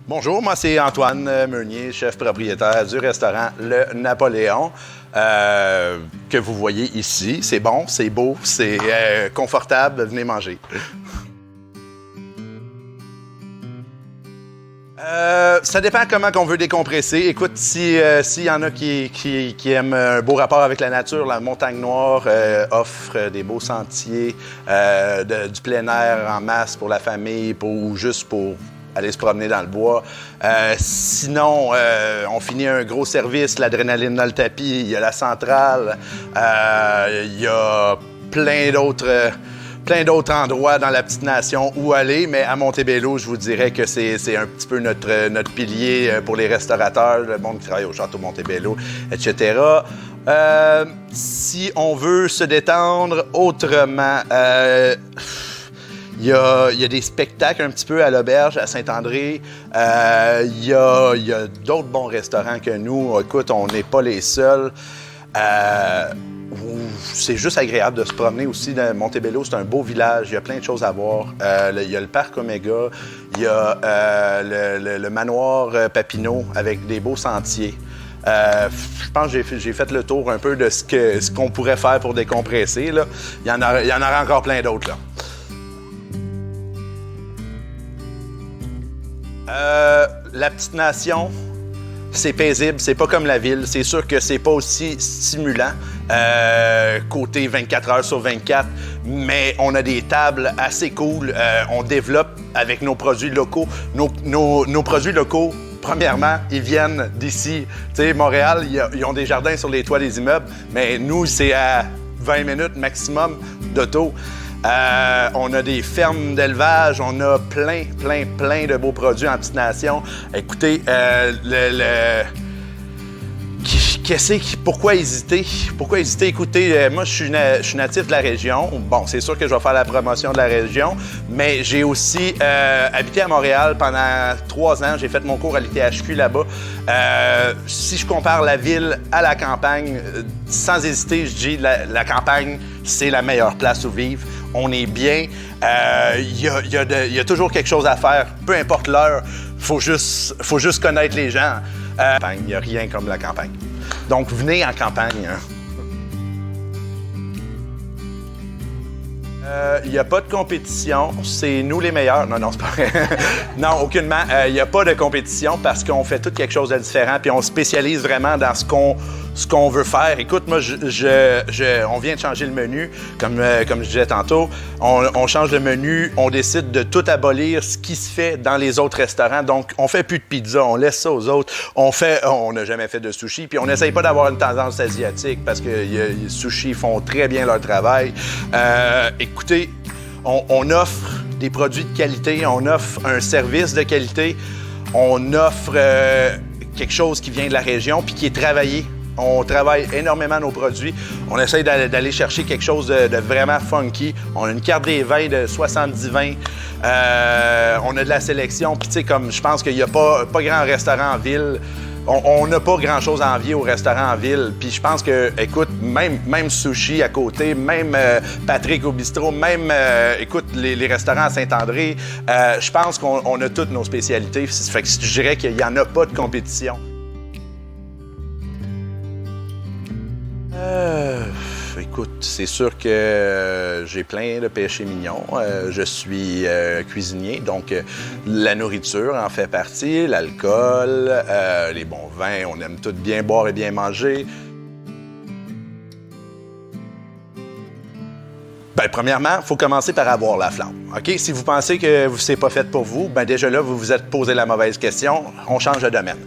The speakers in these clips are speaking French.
Bonjour, moi c'est Antoine Meunier, chef propriétaire du restaurant Le Napoléon, que vous voyez ici. C'est bon, c'est beau, c'est confortable, venez manger. Ça dépend comment on veut décompresser. Écoute, s'il y en a qui aiment un beau rapport avec la nature, la Montagne Noire offre des beaux sentiers, du plein air en masse pour la famille ou juste pour aller se promener dans le bois. Sinon, on finit un gros service, l'adrénaline dans le tapis, il y a la centrale, il y a plein d'autres endroits dans la petite nation où aller, mais à Montebello, je vous dirais que c'est un petit peu notre pilier pour les restaurateurs, le monde qui travaille au Château Montebello, etc. Si on veut se détendre autrement, il y a des spectacles un petit peu à l'auberge, à Saint-André. Il y a d'autres bons restaurants que nous. Écoute, on n'est pas les seuls. C'est juste agréable de se promener aussi. Montebello, c'est un beau village. Il y a plein de choses à voir. Il y a le parc Omega. Il y a le manoir Papineau avec des beaux sentiers. Je pense que j'ai fait le tour un peu de ce qu'on pourrait faire pour décompresser, là. Il y en aura encore plein d'autres, là. La petite nation, c'est paisible, c'est pas comme la ville. C'est sûr que c'est pas aussi stimulant, côté 24 heures sur 24, mais on a des tables assez cool. On développe avec nos produits locaux. Nos produits locaux, premièrement, ils viennent d'ici. Tu sais, Montréal, ils ont des jardins sur les toits des immeubles, mais nous, c'est à 20 minutes maximum d'auto. On a des fermes d'élevage, on a plein de beaux produits en petite nation. Écoutez, pourquoi hésiter? Pourquoi hésiter? Écoutez, moi, je suis natif de la région. Bon, c'est sûr que je vais faire la promotion de la région, mais j'ai aussi habité à Montréal pendant 3 ans. J'ai fait mon cours à l'ITHQ là-bas. Si je compare la ville à la campagne, sans hésiter, je dis la campagne, c'est la meilleure place où vivre. On est bien. Il y a toujours quelque chose à faire, peu importe l'heure. Faut juste connaître les gens. Il n'y a rien comme la campagne. Donc, venez en campagne. Il n'y a pas de compétition, c'est nous les meilleurs. Non, c'est pas vrai. Non, aucunement. Il n'y a pas de compétition parce qu'on fait tout quelque chose de différent puis on spécialise vraiment dans ce qu'on veut faire. Écoute, moi, on vient de changer le menu, comme je disais tantôt. On change le menu, on décide de tout abolir ce qui se fait dans les autres restaurants. Donc, on fait plus de pizza, on laisse ça aux autres. On n'a jamais fait de sushi, puis on n'essaye pas d'avoir une tendance asiatique parce que les sushis font très bien leur travail. Écoutez, on offre des produits de qualité, on offre un service de qualité, on offre quelque chose qui vient de la région puis qui est travaillé. On travaille énormément nos produits. On essaye d'aller chercher quelque chose de vraiment funky. On a une carte des vins de 70 vins. On a de la sélection. Puis tu sais, comme je pense qu'il n'y a pas grand restaurant en ville. On n'a pas grand-chose à envier au restaurant en ville. Puis je pense que, écoute, même Sushi à côté, même Patrick au bistrot, même, écoute, les restaurants à Saint-André, je pense qu'on a toutes nos spécialités. Fait que je dirais qu'il n'y en a pas de compétition. Écoute, c'est sûr que j'ai plein de péchés mignons. Je suis cuisinier, donc la nourriture en fait partie, l'alcool, les bons vins, on aime tout bien boire et bien manger. Bien, premièrement, il faut commencer par avoir la flamme. OK? Si vous pensez que c'est pas fait pour vous, bien déjà là, vous vous êtes posé la mauvaise question. On change de domaine.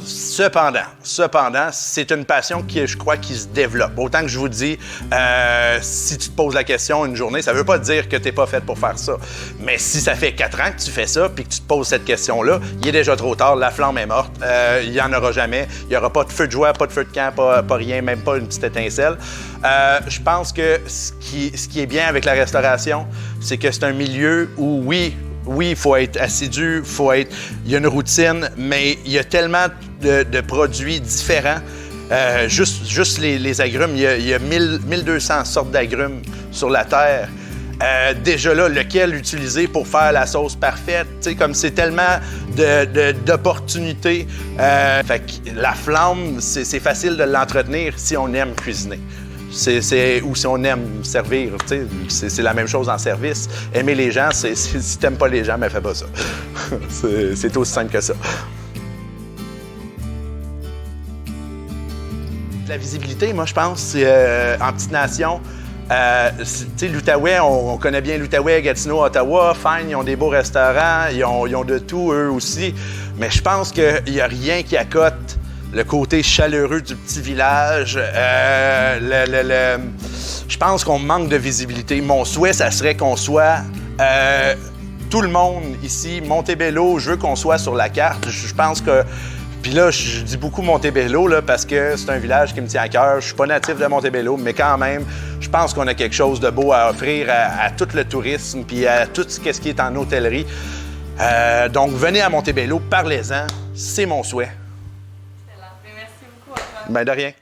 Cependant, c'est une passion qui, je crois, qui se développe. Autant que je vous dis, si tu te poses la question une journée, ça veut pas dire que t'es pas faite pour faire ça. Mais si ça fait 4 ans que tu fais ça puis que tu te poses cette question-là, il est déjà trop tard, la flamme est morte, il y en aura jamais. Il y aura pas de feu de joie, pas de feu de camp, pas rien, même pas une petite étincelle. Je pense que ce qui est bien avec la restauration, c'est que c'est un milieu où, oui, il faut être assidu, il y a une routine, mais il y a tellement de produits différents. Juste les agrumes, il y a 1200 sortes d'agrumes sur la Terre. déjà là, lequel utiliser pour faire la sauce parfaite. Tu sais, comme c'est tellement d'opportunités. Fait que la flamme, c'est facile de l'entretenir si on aime cuisiner. Ou si on aime servir, tu sais, c'est la même chose en service. Aimer les gens, si t'aimes pas les gens, ben fais pas ça. C'est aussi simple que ça. La visibilité, moi, je pense, en petite nation, tu sais, l'Outaouais, on connaît bien l'Outaouais, Gatineau, Ottawa, fine, ils ont des beaux restaurants, ils ont de tout, eux aussi. Mais je pense qu'il n'y a rien qui accote le côté chaleureux du petit village. Je pense qu'on manque de visibilité. Mon souhait, ça serait qu'on soit tout le monde ici, Montebello, je veux qu'on soit sur la carte. Je pense que... Puis là, je dis beaucoup Montebello là, parce que c'est un village qui me tient à cœur. Je suis pas natif de Montebello, mais quand même, je pense qu'on a quelque chose de beau à offrir à tout le tourisme puis à tout ce qui est en hôtellerie. Donc, venez à Montebello, parlez-en. C'est mon souhait. Excellent. Merci beaucoup, Antoine. Ben de rien.